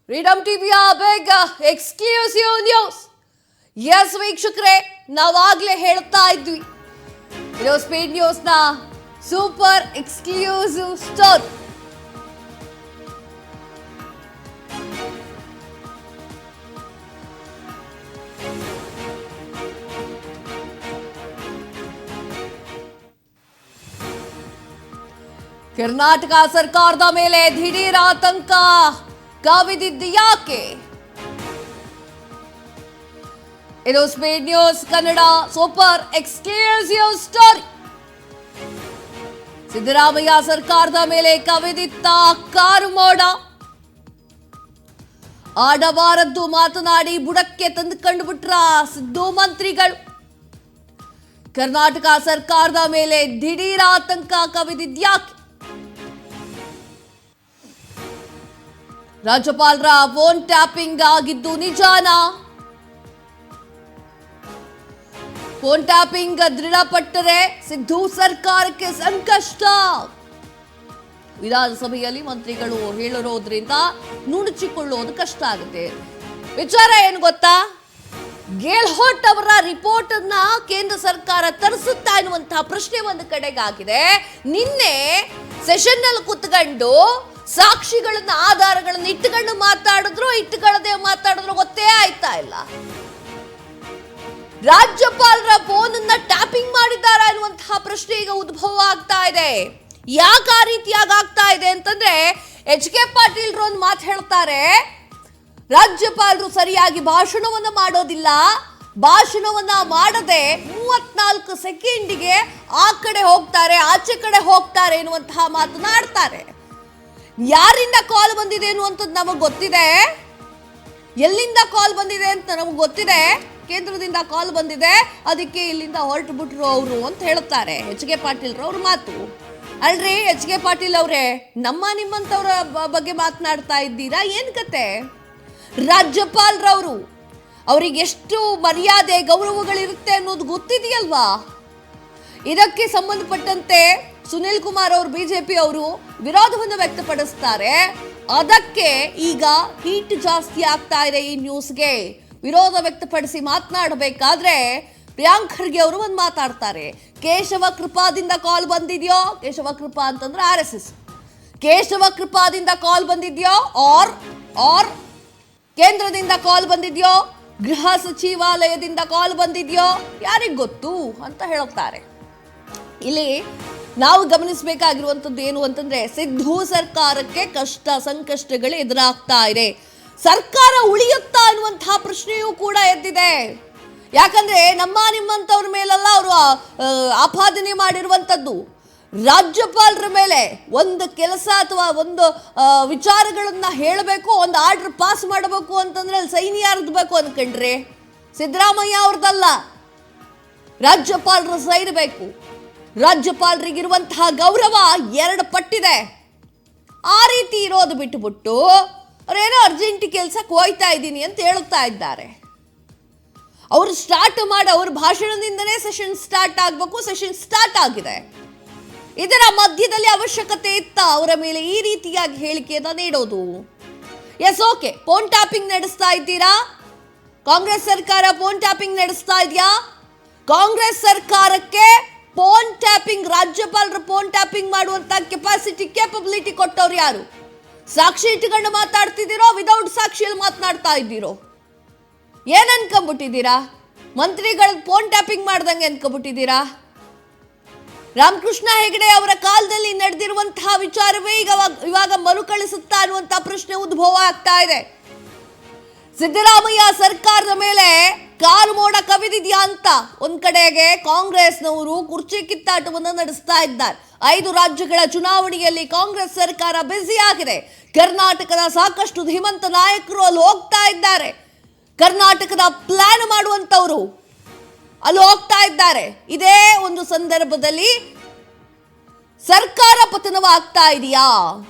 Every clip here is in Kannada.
ಫ್ರೀಡಂ ಟಿವಿಯ ಬೇಗ ಎಕ್ಸ್ಕ್ಲೂಸಿವ್ ನ್ಯೂಸ್. ಎಸ್ ವೀಕ್ಷಕರೇ, ನಾವಾಗ್ಲೇ ಹೇಳ್ತಾ ಇದ್ವಿ, ಇದು ಸ್ಪೀಡ್ ನ್ಯೂಸ್ ನ ಸೂಪರ್ ಎಕ್ಸ್ಕ್ಲೂಸಿವ್ ಸ್ಟೋರಿ. ಕರ್ನಾಟಕ ಸರ್ಕಾರದ ಮೇಲೆ ದಿಢೀರ್ ಆತಂಕ ಕವಿದಿದ್ದು ಯಾಕೆ? ಇದು speed news Kannada super exclusive story. Siddaramaiah ಸರ್ಕಾರದ ಮೇಲೆ ಕವಿದಿತ್ತ ಕಾರು ಮೋಡ. ಆಡಬಾರದ್ದು ಮಾತನಾಡಿ ಬುಡಕ್ಕೆ ತಂದುಕೊಂಡು ಬಿಟ್ರ ಸಿದ್ದು ಮಂತ್ರಿಗಳು. ಕರ್ನಾಟಕ ಸರ್ಕಾರದ ಮೇಲೆ ದಿಢೀರ್ ಆತಂಕ ಕವಿದಿದ್ಯಾಕೆ? ರಾಜ್ಯಪಾಲರ ಫೋನ್ ಟ್ಯಾಪಿಂಗ್ ಆಗಿದ್ದು ನಿಜಾನಾ? ಫೋನ್ ಟ್ಯಾಪಿಂಗ್ ದೃಢಪಟ್ಟರೆ ಸಿದ್ದು ಸರ್ಕಾರಕ್ಕೆ ಸಂಕಷ್ಟ. ವಿಧಾನಸಭೆಯಲ್ಲಿ ಮಂತ್ರಿಗಳು ಹೇಳಿರೋದ್ರಿಂದ ನುಣುಚಿಕೊಳ್ಳೋದು ಕಷ್ಟ ಆಗುತ್ತೆ. ವಿಚಾರ ಏನು ಗೊತ್ತಾ? ಗೆಹ್ಲೋಟ್ ಅವರ ರಿಪೋರ್ಟ್ ಅನ್ನ ಕೇಂದ್ರ ಸರ್ಕಾರ ತರಿಸುತ್ತಾ ಎನ್ನುವಂತಹ ಪ್ರಶ್ನೆ ಒಂದು ಕಡೆಗಾಗಿದೆ. ನಿನ್ನೆ ಸೆಷನ್ ನಲ್ಲಿ ಕುತ್ಕೊಂಡು ಸಾಕ್ಷಿಗಳನ್ನ ಆಧಾರಗಳನ್ನ ಇಟ್ಟುಕೊಂಡು ಇಟ್ಟುಕೊಳ್ಳದೆ ಮಾತಾಡಿದ್ರು ಗೊತ್ತೇ ಆಯ್ತಾ ಇಲ್ಲ. ರಾಜ್ಯಪಾಲರ ಫೋನ್ ಅನ್ನ ಟ್ಯಾಪಿಂಗ್ ಮಾಡಿದ್ದಾರಾ ಎನ್ನುವಂತಹ ಪ್ರಶ್ನೆ ಈಗ ಉದ್ಭವ ಆಗ್ತಾ ಇದೆ. ಯಾಕೆ ಆ ರೀತಿಯಾಗಿ ಆಗ್ತಾ ಇದೆ ಅಂತಂದ್ರೆ, ಎಚ್.ಕೆ. ಪಾಟೀಲ್ ಒಂದು ಮಾತು ಹೇಳ್ತಾರೆ, ರಾಜ್ಯಪಾಲರು ಸರಿಯಾಗಿ ಭಾಷಣವನ್ನ ಮಾಡೋದಿಲ್ಲ, ಭಾಷಣವನ್ನ ಮಾಡದೆ 34 ಸೆಕೆಂಡಿಗೆ ಆ ಕಡೆ ಹೋಗ್ತಾರೆ, ಆಚೆ ಕಡೆ ಹೋಗ್ತಾರೆ ಎನ್ನುವಂತಹ ಮಾತನಾಡ್ತಾರೆ. ಯಾರಿಂದ ಕಾಲ್ ಬಂದಿದೆ ಅನ್ನುವಂಥದ್ದು ನಮಗೆ ಗೊತ್ತಿದೆ, ಎಲ್ಲಿಂದ ಕಾಲ್ ಬಂದಿದೆ ಅಂತ ನಮಗೆ ಗೊತ್ತಿದೆ. ಕೇಂದ್ರದಿಂದ ಕಾಲ್ ಬಂದಿದೆ, ಅದಕ್ಕೆ ಇಲ್ಲಿಂದ ಹೊರಟು ಬಿಟ್ರು ಅವರು ಅಂತ ಹೇಳ್ತಾರೆ ಎಚ್.ಕೆ. ಪಾಟೀಲ್ ಅವ್ರ ಮಾತು. ಅಲ್ರಿ ಎಚ್.ಕೆ. ಪಾಟೀಲ್ ಅವರೇ, ನಿಮ್ಮಂತವ್ರ ಬಗ್ಗೆ ಮಾತನಾಡ್ತಾ ಇದ್ದೀರಾ? ಏನ್ ಕತೆ? ರಾಜ್ಯಪಾಲರವರು, ಅವ್ರಿಗೆ ಎಷ್ಟು ಮರ್ಯಾದೆ ಗೌರವಗಳಿರುತ್ತೆ ಅನ್ನೋದು ಗೊತ್ತಿದೆಯಲ್ವಾ? ಇದಕ್ಕೆ ಸಂಬಂಧಪಟ್ಟಂತೆ ಸುನಿಲ್ ಕುಮಾರ್ ಅವರು, ಬಿಜೆಪಿ ಅವರು ವಿರೋಧವನ್ನು ವ್ಯಕ್ತಪಡಿಸ್ತಾರೆ. ಅದಕ್ಕೆ ಈಗ ಹೀಟ್ ಜಾಸ್ತಿ ಆಗ್ತಾ ಇದೆ. ಈ ನ್ಯೂಸ್ಗೆ ವಿರೋಧ ವ್ಯಕ್ತಪಡಿಸಿ ಮಾತನಾಡಬೇಕಾದ್ರೆ ಪ್ರಿಯಾಂಕ್ ಖರ್ಗೆ ಅವರು ಒಂದು ಮಾತಾಡ್ತಾರೆ. ಕೇಶವ ಕೃಪಾದಿಂದ ಕಾಲ್ ಬಂದಿದ್ಯೋ? ಕೇಶವ ಕೃಪಾ ಅಂತಂದ್ರೆ RSS. ಕೇಶವ ಕೃಪಾದಿಂದ ಕಾಲ್ ಬಂದಿದ್ಯೋ ಆರ್ ಕೇಂದ್ರದಿಂದ ಕಾಲ್ ಬಂದಿದ್ಯೋ, ಗೃಹ ಸಚಿವಾಲಯದಿಂದ ಕಾಲ್ ಬಂದಿದ್ಯೋ, ಯಾರಿಗ್ ಗೊತ್ತು ಅಂತ ಹೇಳುತ್ತಾರೆ. ಇಲ್ಲಿ ನಾವು ಗಮನಿಸಬೇಕಾಗಿರುವಂಥದ್ದು ಏನು ಅಂತಂದ್ರೆ, ಸಿದ್ದು ಸರ್ಕಾರಕ್ಕೆ ಕಷ್ಟ ಸಂಕಷ್ಟಗಳು ಎದುರಾಗ್ತಾ ಇದೆ. ಸರ್ಕಾರ ಉಳಿಯುತ್ತಾ ಅನ್ನುವಂತಹ ಪ್ರಶ್ನೆಯೂ ಕೂಡ ಎದ್ದಿದೆ. ಯಾಕಂದ್ರೆ ನಿಮ್ಮಂಥವ್ರ ಮೇಲೆಲ್ಲ ಅವರು ಆಪಾದನೆ ಮಾಡಿರುವಂಥದ್ದು. ರಾಜ್ಯಪಾಲರ ಮೇಲೆ ಒಂದು ಕೆಲಸ ಅಥವಾ ಒಂದು ವಿಚಾರಗಳನ್ನ ಹೇಳಬೇಕು, ಒಂದು ಆರ್ಡರ್ ಪಾಸ್ ಮಾಡಬೇಕು ಅಂತಂದ್ರೆ ಅಲ್ಲಿ ಸೈನ್ ಯಾರ್ದು ಬೇಕು ಅಂದ್ಕೊಂಡ್ರೆ ಸಿದ್ದರಾಮಯ್ಯ ಅವ್ರದ್ದಲ್ಲ, ರಾಜ್ಯಪಾಲರ ಸೈನ್ ಬೇಕು. ರಾಜ್ಯಪಾಲರಿಗಿರುವಂತಹ ಗೌರವ 2 ಪಟ್ಟಿದೆ. ಆ ರೀತಿ ಇರೋದು ಬಿಟ್ಟುಬಿಟ್ಟು ಅವರೇನೋ ಅರ್ಜೆಂಟ್ ಕೆಲಸಕ್ಕೆ ಹೋಯ್ತಾ ಇದ್ದೀನಿ ಅಂತ ಹೇಳ್ತಾ ಇದ್ದಾರೆ. ಅವರು ಸ್ಟಾರ್ಟ್ ಮಾಡಿ ಅವ್ರ ಭಾಷಣದಿಂದನೇ ಸೆಷನ್ ಸ್ಟಾರ್ಟ್ ಆಗಬೇಕು, ಸೆಷನ್ ಸ್ಟಾರ್ಟ್ ಆಗಿದೆ. ಇದರ ಮಧ್ಯದಲ್ಲಿ ಅವಶ್ಯಕತೆ ಇತ್ತ ಅವರ ಮೇಲೆ ಈ ರೀತಿಯಾಗಿ ಹೇಳಿಕೆಯನ್ನು ನೀಡೋದು? ಎಸ್, ಓಕೆ, ಫೋನ್ ಟ್ಯಾಪಿಂಗ್ ನಡೆಸ್ತಾ ಇದ್ದೀರಾ? ಕಾಂಗ್ರೆಸ್ ಸರ್ಕಾರ ಫೋನ್ ಟ್ಯಾಪಿಂಗ್ ನಡೆಸ್ತಾ ಇದೆಯಾ? ಕಾಂಗ್ರೆಸ್ ಸರ್ಕಾರಕ್ಕೆ ಫೋನ್ ಟ್ಯಾಪಿಂಗ್, ರಾಜ್ಯಪಾಲರು ಫೋನ್ ಟ್ಯಾಪಿಂಗ್ ಮಾಡುವಂತ ಕೇಪಬಿಲಿಟಿ ಕೊಟ್ಟವ್ರು ಯಾರು? ಸಾಕ್ಷಿ ಇಟ್ಟುಕೊಂಡು ಮಾತಾಡ್ತಿದ್ದೀರೋ, ವಿದೌಟ್ ಸಾಕ್ಷಿಯಲ್ಲಿ ಮಾತನಾಡ್ತಾ ಇದ್ದೀರೋ? ಏನ್ ಅನ್ಕೊಂಡ್ಬಿಟ್ಟಿದ್ದೀರಾ? ಮಂತ್ರಿಗಳ ಫೋನ್ ಟ್ಯಾಪಿಂಗ್ ಮಾಡ್ದಂಗೆ ಅನ್ಕೊಂಡ್ಬಿಟ್ಟಿದ್ದೀರಾ? ರಾಮಕೃಷ್ಣ ಹೆಗಡೆ ಅವರ ಕಾಲದಲ್ಲಿ ನಡೆದಿರುವಂತಹ ವಿಚಾರವೇ ಇವಾಗ ಮರುಕಳಿಸುತ್ತಾ ಅನ್ನುವಂತಹ ಪ್ರಶ್ನೆ ಉದ್ಭವ ಆಗ್ತಾ ಇದೆ. ಸಿದ್ದರಾಮಯ್ಯ ಸರ್ಕಾರದ ಮೇಲೆ ಕಾರು ಮೋಡ ಕವಿದಿದ್ಯಾ ಅಂತ ಒಂದ್ ಕಡೆಗೆ ಕಾಂಗ್ರೆಸ್ನವರು ಕುರ್ಚಿ ಕಿತ್ತಾಟವನ್ನು ನಡೆಸ್ತಾ ಇದ್ದಾರೆ. 5 ರಾಜ್ಯಗಳ ಚುನಾವಣೆಯಲ್ಲಿ ಕಾಂಗ್ರೆಸ್ ಸರ್ಕಾರ ಬ್ಯುಸಿ ಆಗಿದೆ. ಕರ್ನಾಟಕದ ಸಾಕಷ್ಟು ಧೀಮಂತ ನಾಯಕರು ಅಲ್ಲಿ ಹೋಗ್ತಾ ಇದ್ದಾರೆ. ಕರ್ನಾಟಕದ ಪ್ಲಾನ್ ಮಾಡುವಂತವರು ಅಲ್ಲಿ ಹೋಗ್ತಾ ಇದ್ದಾರೆ. ಇದೇ ಒಂದು ಸಂದರ್ಭದಲ್ಲಿ ಸರ್ಕಾರ ಪತನವಾಗ್ತಾ ಇದೆಯಾ?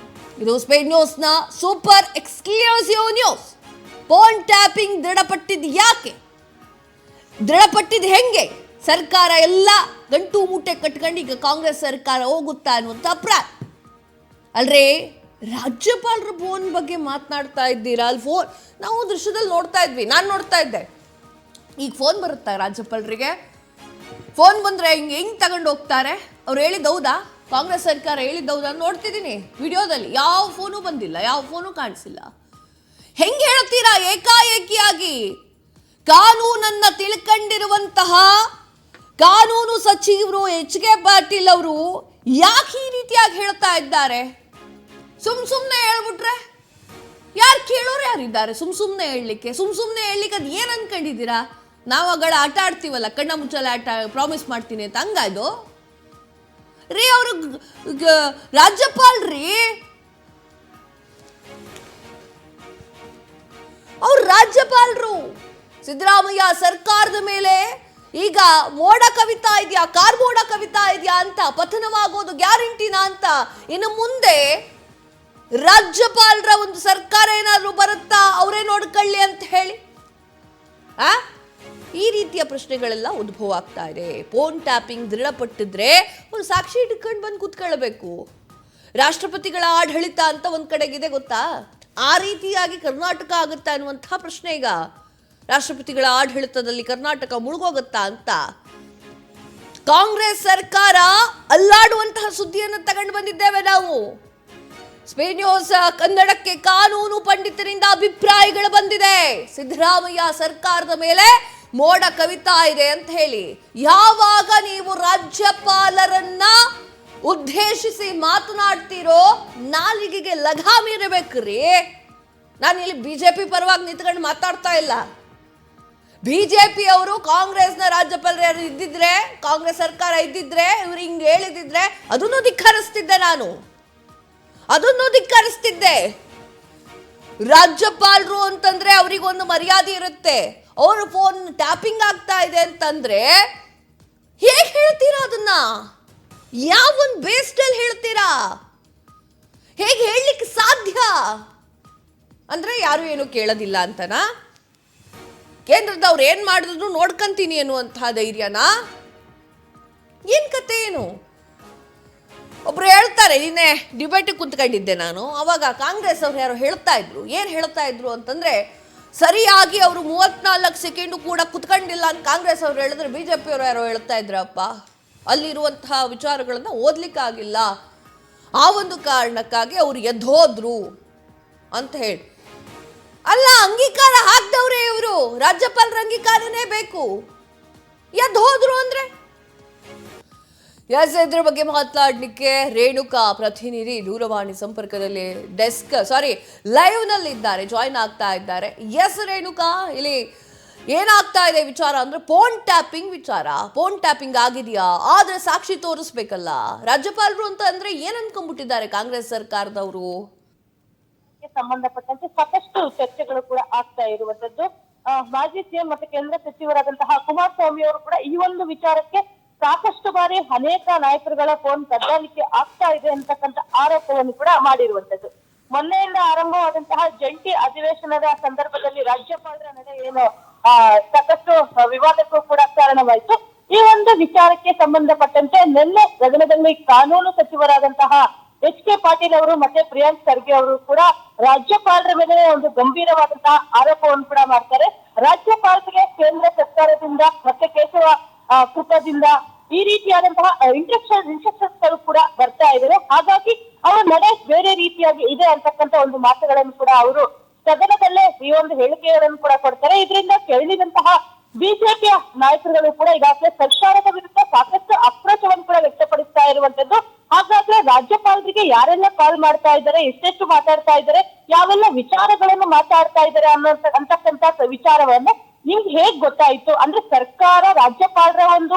ಇದು ಸ್ಪೀಡ್ ನ್ಯೂಸ್ ನ super exclusive news. Phone tapping ದೃಢಪಟ್ಟಿದ್ದು ಯಾಕೆ? ದೃಢಪಟ್ಟಿದ್ದು ಹೆಂಗೆ? ಸರ್ಕಾರ ಎಲ್ಲ ಗಂಟು ಮೂಟೆ ಕಟ್ಕೊಂಡು ಈಗ ಕಾಂಗ್ರೆಸ್ ಸರ್ಕಾರ ಹೋಗುತ್ತಾ ಅನ್ನುವಂಥ ಅಲ್ರಿ ರಾಜ್ಯಪಾಲರ ಫೋನ್ ಬಗ್ಗೆ ಮಾತನಾಡ್ತಾ ಇದ್ದೀರಾ? ಅಲ್ಲಿ ಫೋನ್ ನಾವು ದೃಶ್ಯದಲ್ಲಿ ನೋಡ್ತಾ ಇದ್ವಿ, ನಾನು ನೋಡ್ತಾ ಇದ್ದೆ. ಈಗ ಫೋನ್ ಬರುತ್ತಾ ರಾಜ್ಯಪಾಲರಿಗೆ? ಫೋನ್ ಬಂದರೆ ಹೆಂಗೆ ತಗೊಂಡು ಹೋಗ್ತಾರೆ? ಅವ್ರು ಹೇಳಿದ್ದು ಹೌದಾ? ಕಾಂಗ್ರೆಸ್ ಸರ್ಕಾರ ಹೇಳಿದ್ದು ಹೌದಾ? ನೋಡ್ತಿದ್ದೀನಿ ವಿಡಿಯೋದಲ್ಲಿ, ಯಾವ ಫೋನು ಬಂದಿಲ್ಲ, ಯಾವ ಫೋನು ಕಾಣಿಸಿಲ್ಲ. ಹೆಂಗೆ ಹೇಳ್ತೀರಾ ಏಕಾಏಕಿಯಾಗಿ? ಕಾನೂನನ್ನ ತಿಳ್ಕೊಂಡಿರುವಂತಹ ಕಾನೂನು ಸಚಿವರು ಎಚ್.ಕೆ. ಪಾಟೀಲ್ ಅವರು ಯಾಕೆ ಈ ರೀತಿಯಾಗಿ ಹೇಳ್ತಾ ಇದ್ದಾರೆ? ಸುಮ್ಮನೆ ಹೇಳ್ಬಿಟ್ರೆ ಯಾರು ಕೇಳೋರು ಯಾರಿದ್ದಾರೆ? ಸುಮ್ಮನೆ ಹೇಳಲಿಕ್ಕೆ ಅದು ಏನು ಅನ್ಕೊಂಡಿದ್ದೀರಾ? ನಾವು ಆಗಳ ಆಟ ಆಡ್ತೀವಲ್ಲ, ಕಣ್ಣ ಮುಚ್ಚಲ ಆಟ, ಪ್ರಾಮಿಸ್ ಮಾಡ್ತೀನಿ ಅಂತ, ಹಂಗಾಯ್ತು ರೀ. ಅವರು ರಾಜ್ಯಪಾಲ್ರಿ, ಅವ್ರು ರಾಜ್ಯಪಾಲರು. ಸಿದ್ದರಾಮಯ್ಯ ಸರ್ಕಾರದ ಮೇಲೆ ಈಗ ಮೋಡ ಕವಿತಾ ಇದೆಯಾ, ಕಾರ್ಮೋಡ ಕವಿತಾ ಇದೆಯಾ ಅಂತ, ಪತನವಾಗೋದು ಗ್ಯಾರಂಟಿನಾ ಅಂತ, ಇನ್ನು ಮುಂದೆ ರಾಜ್ಯಪಾಲರ ಒಂದು ಸರ್ಕಾರ ಏನಾದರೂ ಬರುತ್ತಾ, ಅವರೇ ನೋಡ್ಕೊಳ್ಳಿ ಅಂತ ಹೇಳಿ ಈ ರೀತಿಯ ಪ್ರಶ್ನೆಗಳೆಲ್ಲ ಉದ್ಭವ ಆಗ್ತಾ ಇದೆ. ಫೋನ್ ಟ್ಯಾಪಿಂಗ್ ದೃಢಪಟ್ಟಿದ್ರೆ ಒಂದು ಸಾಕ್ಷಿ ಇಟ್ಕೊಂಡು ಬಂದು ಕೂತ್ಕೊಳ್ಬೇಕು. ರಾಷ್ಟ್ರಪತಿಗಳ ಆಡಳಿತ ಅಂತ ಒಂದ್ ಕಡೆಗಿದೆ ಗೊತ್ತಾ, ಆ ರೀತಿಯಾಗಿ ಕರ್ನಾಟಕ ಆಗುತ್ತಾ ಅನ್ನುವಂತಹ ಪ್ರಶ್ನೆ. ಈಗ ರಾಷ್ಟ್ರಪತಿಗಳ ಆಡಳಿತದಲ್ಲಿ ಕರ್ನಾಟಕ ಮುಳುಗೋಗುತ್ತಾ ಅಂತ ಕಾಂಗ್ರೆಸ್ ಸರ್ಕಾರ ಅಲ್ಲಾಡುವಂತಹ ಸುದ್ದಿಯನ್ನು ತಗೊಂಡು ಬಂದಿದ್ದೇವೆ ನಾವು. ಸ್ಪೇನ್ ನ್ಯೂಸ್ ಕನ್ನಡಕ್ಕೆ ಕಾನೂನು ಪಂಡಿತರಿಂದ ಅಭಿಪ್ರಾಯಗಳು ಬಂದಿದೆ. ಸಿದ್ದರಾಮಯ್ಯ ಸರ್ಕಾರದ ಮೇಲೆ ಮೋಡ ಕವಿತಾ ಇದೆ ಅಂತ ಹೇಳಿ. ಯಾವಾಗ ನೀವು ರಾಜ್ಯಪಾಲರನ್ನ ಉದ್ದೇಶಿಸಿ ಮಾತನಾಡ್ತೀರೋ ನಾಲಿಗೆಗೆ ಲಗಾಮ್ ಇರಬೇಕ್ರಿ. ನಾನು ಇಲ್ಲಿ ಬಿಜೆಪಿ ಪರವಾಗಿ ನಿಂತ್ಕೊಂಡು ಮಾತಾಡ್ತಾ ಇಲ್ಲ. ಬಿಜೆಪಿ ಅವರು ಕಾಂಗ್ರೆಸ್ನ ರಾಜ್ಯಪಾಲರು ಯಾರು ಇದ್ದಿದ್ರೆ, ಕಾಂಗ್ರೆಸ್ ಸರ್ಕಾರ ಇದ್ದಿದ್ರೆ, ಇವ್ರು ಹಿಂಗೆ ಹೇಳಿದಿದ್ರೆ ಅದನ್ನು ಧಿಕ್ಕರಿಸ್ತಿದ್ದೆ ನಾನು, ಅದನ್ನು ಧಿಕ್ಕರಿಸ್ತಿದ್ದೆ. ರಾಜ್ಯಪಾಲರು ಅಂತಂದ್ರೆ ಅವರಿಗೊಂದು ಮರ್ಯಾದೆ ಇರುತ್ತೆ. ಅವರು ಫೋನ್ ಟ್ಯಾಪಿಂಗ್ ಆಗ್ತಾ ಇದೆ ಅಂತಂದ್ರೆ ಹೇಗೆ ಹೇಳ್ತೀರಾ? ಅದನ್ನ ಯಾವ ಒಂದು ಬೇಸ್ಡಲ್ಲಿ ಹೇಳ್ತೀರಾ? ಹೇಗೆ ಹೇಳಲಿಕ್ಕೆ ಸಾಧ್ಯ? ಅಂದ್ರೆ ಯಾರು ಏನು ಕೇಳೋದಿಲ್ಲ ಅಂತನಾ? ಕೇಂದ್ರದವ್ರು ಏನ್ ಮಾಡಿದ್ರು ನೋಡ್ಕಂತೀನಿ ಅನ್ನುವಂತಹ ಧೈರ್ಯನಾ? ಏನ್ ಕತೆ ಏನು? ಒಬ್ರು ಹೇಳ್ತಾರೆ, ನಿನ್ನೆ ಡಿಬೇಟ್ ಕುಂತ್ಕೊಂಡಿದ್ದೆ ನಾನು, ಅವಾಗ ಕಾಂಗ್ರೆಸ್ ಅವ್ರು ಯಾರೋ ಹೇಳ್ತಾ ಇದ್ರು. ಏನ್ ಹೇಳ್ತಾ ಇದ್ರು ಅಂತಂದ್ರೆ, ಸರಿಯಾಗಿ ಅವರು 34 ಸೆಕೆಂಡು ಕೂಡ ಕುತ್ಕೊಂಡಿಲ್ಲ ಅಂತ ಕಾಂಗ್ರೆಸ್ ಅವ್ರು ಹೇಳಿದ್ರೆ, ಬಿಜೆಪಿ ಅವರು ಯಾರೋ ಹೇಳ್ತಾ ಇದ್ರಪ್ಪ ಅಲ್ಲಿರುವಂತಹ ವಿಚಾರಗಳನ್ನ ಓದ್ಲಿಕ್ಕಾಗಿಲ್ಲ, ಆ ಒಂದು ಕಾರಣಕ್ಕಾಗಿ ಅವ್ರು ಎದ್ದೋದ್ರು ಅಂತ ಹೇಳಿ. ಅಲ್ಲ, ಅಂಗೀಕಾರ ಹಾಕ್ದವ್ರೆ ಇವರು, ರಾಜ್ಯಪಾಲರ ಅಂಗೀಕಾರನೇ ಬೇಕು. ಎದ್ದು ಹೋದ್ರು ಅಂದ್ರೆ ಇದ್ರ ಬಗ್ಗೆ ಮಾತನಾಡಲಿಕ್ಕೆ ರೇಣುಕಾ ಪ್ರತಿನಿಧಿ ದೂರವಾಣಿ ಸಂಪರ್ಕದಲ್ಲಿ ಲೈವ್ ನಲ್ಲಿ ಇದ್ದಾರೆ, ಜಾಯಿನ್ ಆಗ್ತಾ ಇದ್ದಾರೆ. ಎಸ್ ರೇಣುಕಾ, ಇಲ್ಲಿ ಏನಾಗ್ತಾ ಇದೆ ವಿಚಾರ ಅಂದ್ರೆ ಫೋನ್ ಟ್ಯಾಪಿಂಗ್ ವಿಚಾರ. ಫೋನ್ ಟ್ಯಾಪಿಂಗ್ ಆಗಿದೆಯಾ? ಆದ್ರೆ ಸಾಕ್ಷಿ ತೋರಿಸ್ಬೇಕಲ್ಲ. ರಾಜ್ಯಪಾಲರು ಅಂತ ಅಂದ್ರೆ ಏನ್ ಅನ್ಕೊಂಡ್ಬಿಟ್ಟಿದ್ದಾರೆ ಕಾಂಗ್ರೆಸ್ ಸರ್ಕಾರದವರು? ಸಂಬಂಧಪಟ್ಟಂತೆ ಸಾಕಷ್ಟು ಚರ್ಚೆಗಳು ಕೂಡ ಆಗ್ತಾ ಇರುವಂತದ್ದು. ಮಾಜಿ ಸಿಎಂ ಮತ್ತೆ ಕೇಂದ್ರ ಸಚಿವರಾದಂತಹ ಕುಮಾರಸ್ವಾಮಿ ಅವರು ಕೂಡ ಈ ಒಂದು ವಿಚಾರಕ್ಕೆ ಸಾಕಷ್ಟು ಬಾರಿ ಅನೇಕ ನಾಯಕರುಗಳ ಫೋನ್ ಕದ್ದಾಲಿಕೆ ಆಗ್ತಾ ಇದೆ ಅಂತಕ್ಕಂಥ ಆರೋಪವನ್ನು ಕೂಡ ಮಾಡಿರುವಂತದ್ದು. ಮೊನ್ನೆಯಿಂದ ಆರಂಭವಾದಂತಹ ಜಂಟಿ ಅಧಿವೇಶನದ ಸಂದರ್ಭದಲ್ಲಿ ರಾಜ್ಯಪಾಲರ ನಡೆ ಏನು ಸಾಕಷ್ಟು ವಿವಾದಕ್ಕೂ ಕೂಡ ಕಾರಣವಾಯಿತು. ಈ ಒಂದು ವಿಚಾರಕ್ಕೆ ಸಂಬಂಧಪಟ್ಟಂತೆ ನಿನ್ನೆ ಗಗನದಲ್ಲಿ ಕಾನೂನು ಸಚಿವರಾದಂತಹ ಎಚ್.ಕೆ. ಪಾಟೀಲ್ ಅವರು ಮತ್ತೆ ಪ್ರಿಯಾಂಕ್ ಖರ್ಗೆ ಅವರು ಕೂಡ ರಾಜ್ಯಪಾಲರ ಮೇಲೆ ಒಂದು ಗಂಭೀರವಾದಂತಹ ಆರೋಪವನ್ನು ಕೂಡ ಮಾಡ್ತಾರೆ. ರಾಜ್ಯಪಾಲರಿಗೆ ಕೇಂದ್ರ ಸರ್ಕಾರದಿಂದ ಮತ್ತೆ ಕೇಶವ ಕೃಪದಿಂದ ಈ ರೀತಿಯಾದಂತಹ ಇನ್ಸ್ಟ್ರಕ್ಷನ್ಸ್ ಕೂಡ ಬರ್ತಾ ಇದ್ದಾರೆ. ಹಾಗಾಗಿ ಅವರ ನಡೆ ಬೇರೆ ರೀತಿಯಾಗಿ ಇದೆ ಅಂತಕ್ಕಂಥ ಒಂದು ಮಾತುಗಳನ್ನು ಕೂಡ ಅವರು ಸದನದಲ್ಲೇ ಈ ಒಂದು ಹೇಳಿಕೆಗಳನ್ನು ಕೂಡ ಕೊಡ್ತಾರೆ. ಇದರಿಂದ ಕೇಳಿದಂತಹ ಬಿಜೆಪಿಯ ನಾಯಕರುಗಳು ಕೂಡ ಈಗಾಗಲೇ ಸರ್ಕಾರದ ವಿರುದ್ಧ ಸಾಕಷ್ಟು ಆಕ್ರೋಶವನ್ನು ಕೂಡ ವ್ಯಕ್ತಪಡಿಸ್ತಾ ಇರುವಂತದ್ದು. ಹಾಗಾದ್ರೆ ರಾಜ್ಯಪಾಲರಿಗೆ ಯಾರೆಲ್ಲ ಕಾಲ್ ಮಾಡ್ತಾ ಇದ್ದಾರೆ, ಎಷ್ಟೆಷ್ಟು ಮಾತಾಡ್ತಾ ಇದ್ದಾರೆ, ಯಾವೆಲ್ಲ ವಿಚಾರಗಳನ್ನು ಮಾತಾಡ್ತಾ ಇದ್ದಾರೆ ಅಂತಕ್ಕಂಥ ವಿಚಾರವನ್ನು ನಿಮ್ಗೆ ಹೇಗ್ ಗೊತ್ತಾಯ್ತು? ಅಂದ್ರೆ ಸರ್ಕಾರ ರಾಜ್ಯಪಾಲರ ಒಂದು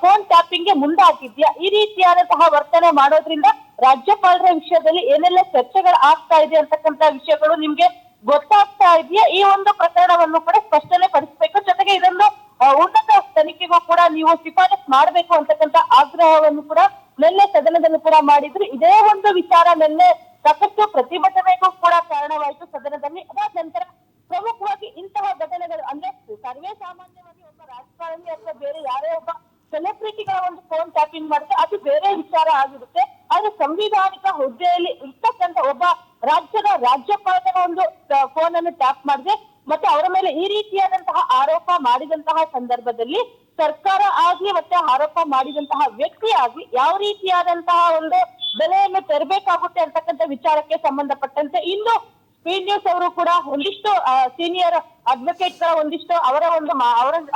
ಫೋನ್ ಟ್ಯಾಪಿಂಗ್ ಗೆ ಮುಂದಾಗಿದ್ಯಾ? ಈ ರೀತಿಯಾದಂತಹ ವರ್ತನೆ ಮಾಡೋದ್ರಿಂದ ರಾಜ್ಯಪಾಲರ ವಿಷಯದಲ್ಲಿ ಏನೆಲ್ಲ ಚರ್ಚೆಗಳು ಆಗ್ತಾ ಇದೆ ಅಂತಕ್ಕಂಥ ವಿಷಯಗಳು ನಿಮ್ಗೆ ಗೊತ್ತಾಗ್ತಾ ಇದೆಯಾ? ಈ ಒಂದು ಪ್ರಕರಣವನ್ನು ಕೂಡ ಸ್ಪಷ್ಟನೆ ಪಡಿಸಬೇಕು. ಜೊತೆಗೆ ಇದನ್ನು ಉನ್ನತ ತನಿಖೆಗೂ ಕೂಡ ನೀವು ಶಿಫಾರಸ್ ಮಾಡಬೇಕು ಅಂತಕ್ಕಂಥ ಆಗ್ರಹವನ್ನು ಕೂಡ ನಿನ್ನೆ ಸದನದಲ್ಲಿ ಕೂಡ ಮಾಡಿದ್ರು. ಇದೇ ಒಂದು ವಿಚಾರ ನಿನ್ನೆ ಸಾಕಷ್ಟು ಪ್ರತಿಭಟನೆಗೂ ಕೂಡ ಕಾರಣವಾಯಿತು ಸದನದಲ್ಲಿ. ಅದಾದ ನಂತರ ಪ್ರಮುಖವಾಗಿ ಇಂತಹ ಘಟನೆಗಳು ಅಂದ್ರೆ ಸರ್ವೇ ಸಾಮಾನ್ಯವಾಗಿ ಒಬ್ಬ ರಾಜಕಾರಣಿ ಅಥವಾ ಬೇರೆ ಯಾರೇ ಒಬ್ಬ ಸೆಲೆಬ್ರಿಟಿಗಳ ಒಂದು ಫೋನ್ ಟ್ಯಾಪಿಂಗ್ ಮಾಡಿದ್ರೆ ಅದು ಬೇರೆ ವಿಚಾರ ಆಗಿರುತ್ತೆ. ಆದ್ರೆ ಸಂವಿಧಾನಿಕ ಹುದ್ದೆಯಲ್ಲಿ ಇರ್ತಕ್ಕಂಥ ಒಬ್ಬ ರಾಜ್ಯದ ರಾಜ್ಯಪಾಲರ ಒಂದು ಫೋನ್ ಅನ್ನು ಟ್ಯಾಪ್ ಮಾಡಿದೆ ಮತ್ತೆ ಅವರ ಮೇಲೆ ಈ ರೀತಿಯಾದಂತಹ ಆರೋಪ ಮಾಡಿದಂತಹ ಸಂದರ್ಭದಲ್ಲಿ ಸರ್ಕಾರ ಆಗ್ಲಿ ಮತ್ತೆ ಆರೋಪ ಮಾಡಿದಂತಹ ವ್ಯಕ್ತಿ ಆಗ್ಲಿ ಯಾವ ರೀತಿಯಾದಂತಹ ಒಂದು ಬೆಲೆಯನ್ನು ತೆರಬೇಕಾಗುತ್ತೆ ಅಂತಕ್ಕಂಥ ವಿಚಾರಕ್ಕೆ ಸಂಬಂಧಪಟ್ಟಂತೆ ಇನ್ನು ಸ್ಪೀಡ್ ನ್ಯೂಸ್ ಅವರು ಕೂಡ ಒಂದಿಷ್ಟು ಸೀನಿಯರ್ ಅಡ್ವೊಕೇಟ್ ಗಳ ಒಂದಿಷ್ಟು ಅವರ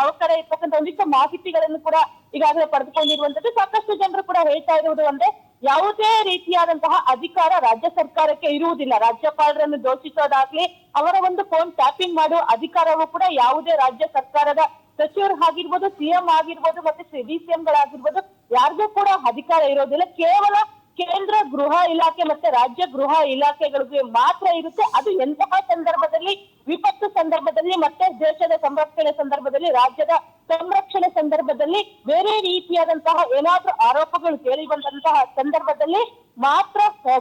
ಅವ್ರ ಕಡೆ ಇರ್ತಕ್ಕಂಥ ಒಂದಿಷ್ಟು ಮಾಹಿತಿಗಳನ್ನು ಕೂಡ ಈಗಾಗಲೇ ಪಡೆದುಕೊಂಡಿರುವಂತದ್ದು. ಸಾಕಷ್ಟು ಜನರು ಕೂಡ ಹೇಳ್ತಾ ಇರುವುದು ಅಂದ್ರೆ ಯಾವುದೇ ರೀತಿಯಾದಂತಹ ಅಧಿಕಾರ ರಾಜ್ಯ ಸರ್ಕಾರಕ್ಕೆ ಇರುವುದಿಲ್ಲ. ರಾಜ್ಯಪಾಲರನ್ನು ದೋಷಿಸೋದಾಗ್ಲಿ ಅವರ ಒಂದು ಫೋನ್ ಟ್ಯಾಪಿಂಗ್ ಮಾಡುವ ಅಧಿಕಾರವೂ ಕೂಡ ಯಾವುದೇ ರಾಜ್ಯ ಸರ್ಕಾರದ ಸಚಿವರು ಆಗಿರ್ಬೋದು, ಸಿಎಂ ಆಗಿರ್ಬೋದು, ಮತ್ತೆ ಡಿಸಿಎಂ ಗಳಾಗಿರ್ಬೋದು ಯಾರಿಗೂ ಕೂಡ ಅಧಿಕಾರ ಇರೋದಿಲ್ಲ. ಕೇವಲ ಕೇಂದ್ರ ಗೃಹ ಇಲಾಖೆ ಮತ್ತೆ ರಾಜ್ಯ ಗೃಹ ಇಲಾಖೆಗಳಿಗೆ ಮಾತ್ರ ಇರುತ್ತೆ. ಅದು ಎಂತಹ ಸಂದರ್ಭದಲ್ಲಿ, ವಿಪತ್ತು ಸಂದರ್ಭದಲ್ಲಿ ಮತ್ತೆ ದೇಶದ ಸಂರಕ್ಷಣೆ ಸಂದರ್ಭದಲ್ಲಿ, ರಾಜ್ಯದ ಸಂರಕ್ಷಣೆ ಸಂದರ್ಭದಲ್ಲಿ, ಬೇರೆ ರೀತಿಯಾದಂತಹ ಏನಾದ್ರೂ ಆರೋಪಗಳು ಕೇಳಿ ಬಂದಂತಹ ಸಂದರ್ಭದಲ್ಲಿ ಮಾತ್ರ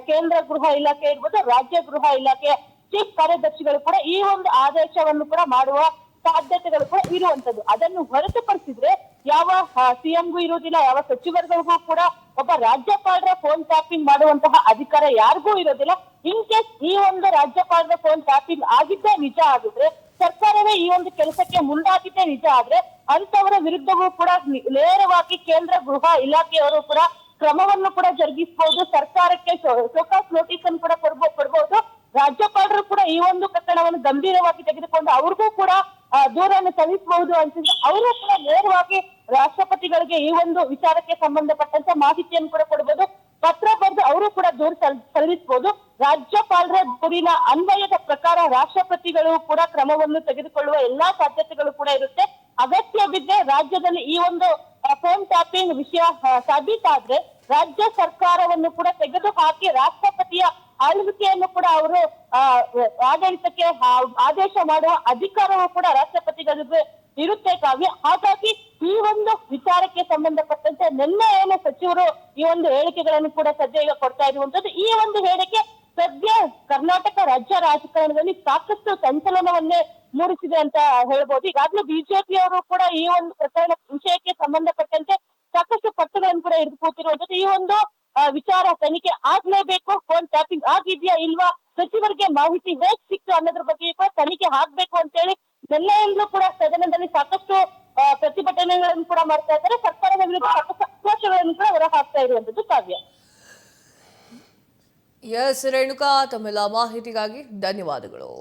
ಕೇಂದ್ರ ಗೃಹ ಇಲಾಖೆ ಇರ್ಬೋದು, ರಾಜ್ಯ ಗೃಹ ಇಲಾಖೆಯ ಚೀಫ್ ಕಾರ್ಯದರ್ಶಿಗಳು ಕೂಡ ಈ ಒಂದು ಆದೇಶವನ್ನು ಕೂಡ ಮಾಡುವ ಸಾಧ್ಯತೆಗಳು ಕೂಡ ಇರುವಂತದ್ದು. ಅದನ್ನು ಹೊರತುಪಡಿಸಿದ್ರೆ ಯಾವ ಸಿಎಂಗೂ ಇರುವುದಿಲ್ಲ, ಯಾವ ಸಚಿವರಿಗೂ ಕೂಡ ಒಬ್ಬ ರಾಜ್ಯಪಾಲರ ಫೋನ್ ಟ್ಯಾಪಿಂಗ್ ಮಾಡುವಂತಹ ಅಧಿಕಾರ ಯಾರಿಗೂ ಇರೋದಿಲ್ಲ. ಇನ್ ಕೇಸ್ ಈ ಒಂದು ರಾಜ್ಯಪಾಲರ ಫೋನ್ ಟ್ಯಾಪಿಂಗ್ ಆಗಿದ್ದೇ ನಿಜ ಆಗಿದ್ರೆ, ಸರ್ಕಾರವೇ ಈ ಒಂದು ಕೆಲಸಕ್ಕೆ ಮುಂದಾಗಿದ್ದೇ ನಿಜ ಆದ್ರೆ ಅಂತವರ ವಿರುದ್ಧವೂ ಕೂಡ ನೇರವಾಗಿ ಕೇಂದ್ರ ಗೃಹ ಇಲಾಖೆಯವರು ಕೂಡ ಕ್ರಮವನ್ನು ಕೂಡ ಜರುಗಿಸಬಹುದು. ಸರ್ಕಾರಕ್ಕೆ ಶೋಕಾಸ್ ನೋಟಿಸ್ ಅನ್ನು ಕೂಡ ಕೊಡಬಹುದು. ರಾಜ್ಯಪಾಲರು ಕೂಡ ಈ ಒಂದು ಪ್ರಕರಣವನ್ನು ಗಂಭೀರವಾಗಿ ತೆಗೆದುಕೊಂಡು ಅವ್ರಿಗೂ ಕೂಡ ದೂರನ್ನು ಸಲ್ಲಿಸಬಹುದು ಅಂತ ಅವರು ಕೂಡ ನೇರವಾಗಿ ರಾಷ್ಟ್ರಪತಿಗಳಿಗೆ ಈ ಒಂದು ವಿಚಾರಕ್ಕೆ ಸಂಬಂಧಪಟ್ಟಂತ ಮಾಹಿತಿಯನ್ನು ಕೂಡ ಕೊಡಬಹುದು. ಪತ್ರ ಬರೆದು ಅವರು ಕೂಡ ದೂರು ಸಲ್ಲಿಸಬಹುದು. ರಾಜ್ಯಪಾಲರ ದೂರಿನ ಅನ್ವಯದ ಪ್ರಕಾರ ರಾಷ್ಟ್ರಪತಿಗಳು ಕೂಡ ಕ್ರಮವನ್ನು ತೆಗೆದುಕೊಳ್ಳುವ ಎಲ್ಲಾ ಸಾಧ್ಯತೆಗಳು ಕೂಡ ಇರುತ್ತೆ. ಅಗತ್ಯ ಬಿದ್ದರೆ ರಾಜ್ಯದಲ್ಲಿ ಈ ಒಂದು ಫೋನ್ ಟ್ಯಾಪಿಂಗ್ ವಿಷಯ ಸಾಬೀತಾದ್ರೆ ರಾಜ್ಯ ಸರ್ಕಾರವನ್ನು ಕೂಡ ತೆಗೆದು ಹಾಕಿ ರಾಷ್ಟ್ರಪತಿಯ ಆಳ್ವಿಕೆಯನ್ನು ಕೂಡ ಅವರು ಆಡಳಿತಕ್ಕೆ ಆದೇಶ ಮಾಡುವ ಅಧಿಕಾರವೂ ಕೂಡ ರಾಷ್ಟ್ರಪತಿಗಳಿಗೆ ಇರುತ್ತೆ ಕಾವ್ಯ. ಹಾಗಾಗಿ ಈ ಒಂದು ವಿಚಾರಕ್ಕೆ ಸಂಬಂಧಪಟ್ಟಂತೆ ನಿನ್ನೆ ಏನು ಸಚಿವರು ಈ ಒಂದು ಹೇಳಿಕೆಗಳನ್ನು ಕೂಡ ಸದ್ಯ ಈಗ ಕೊಡ್ತಾ ಇರುವಂತದ್ದು. ಈ ಒಂದು ಹೇಳಿಕೆ ಸದ್ಯ ಕರ್ನಾಟಕ ರಾಜ್ಯ ರಾಜಕಾರಣದಲ್ಲಿ ಸಾಕಷ್ಟು ಸಂಚಲನವನ್ನೇ ಮೂಡಿಸಿದೆ ಅಂತ ಹೇಳ್ಬೋದು. ಈಗಾಗಲೇ ಬಿಜೆಪಿಯವರು ಕೂಡ ಈ ಒಂದು ಪ್ರಕರಣ ವಿಷಯಕ್ಕೆ ಸಂಬಂಧಪಟ್ಟಂತೆ ಸಾಕಷ್ಟು ಪಟ್ಟುಗಳನ್ನು ಕೂಡ ಹಿಡಿದು ಕೂತಿರುವಂತದ್ದು. ಈ ಒಂದು ವಿಚಾರ ತನಿಖೆ ಆಗ್ಲೇಬೇಕು. ಫೋನ್ ಟ್ಯಾಪಿಂಗ್ ಆಗಿದ್ಯಾ ಇಲ್ವಾ, ಸಚಿವರಿಗೆ ಮಾಹಿತಿ ಹೇಗ್ ಸಿಕ್ತು ಅನ್ನೋದ್ರ ಬಗ್ಗೆ ಕೂಡ ತನಿಖೆ ಆಗ್ಬೇಕು ಅಂತ ಹೇಳಿ ನಿನ್ನೆಯಿಂದಲೂ ಕೂಡ ಸದನದಲ್ಲಿ ಸಾಕಷ್ಟು ಪ್ರತಿಭಟನೆಗಳನ್ನು ಕೂಡ ಮಾಡ್ತಾ ಇದ್ದಾರೆ. ಸರ್ಕಾರದ ವಿರುದ್ಧ ಸಾಕಷ್ಟು ಆಕ್ರೋಶಗಳನ್ನು ಕೂಡ ಹೊರ ಹಾಕ್ತಾ ಇರುವಂತದ್ದು ಕಾವ್ಯ. ಎಸ್ ರೇಣುಕಾ, ತಮ್ಮೆಲ್ಲ ಮಾಹಿತಿಗಾಗಿ ಧನ್ಯವಾದಗಳು.